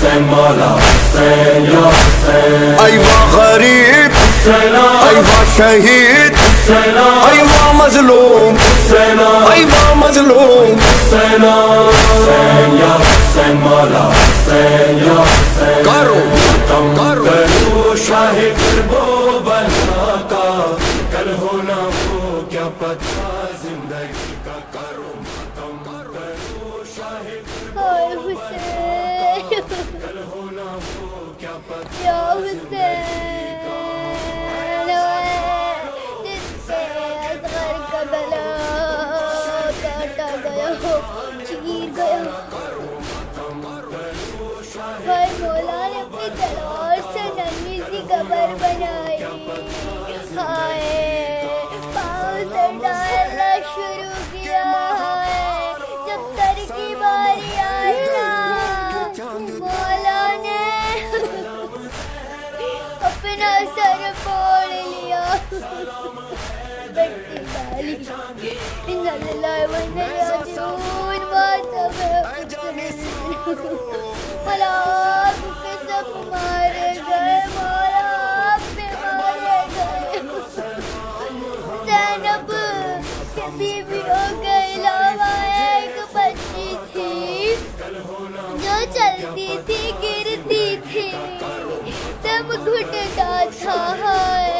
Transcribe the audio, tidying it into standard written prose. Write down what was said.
مولا حسین یا حسین، ایوا غریب ایوا شہید ایوا مظلوم ایوا مظلوم، حسین یا حسین مولا حسین یا حسین، کرو کرو شاہ کربو بلا کا، کل ہونا وہ کیا پتہ زندگی کا، کرو کرو شاہ ہائے حسین کل ہونا وہ کیا پتہ یا حسین، جس سے اصغر کا گلا کاٹا گیا ہو، چیر گیا، ہائے مولا نے اپنی تلوار سے نرمی سی قبر بنائی، ہائے پاؤں سے ڈالنا شروع کیا، ہائے جب سر کی باری آئی نا مولا نے اپنا سر پھوڑ لیا، بٹی ڈالی، اِنَّ لِلَّهِ وَإِنَّا إِلَيْهِ رَاجِعُونَ، ماتم مولا آپ کے سب مارے گئے، مولا آپ پہ مارے گئے، زینب کی بیویوں کے علاوہ ایک بچی تھی جو چلتی تھی گرتی تھی، دم گھٹتا تھا، ہائے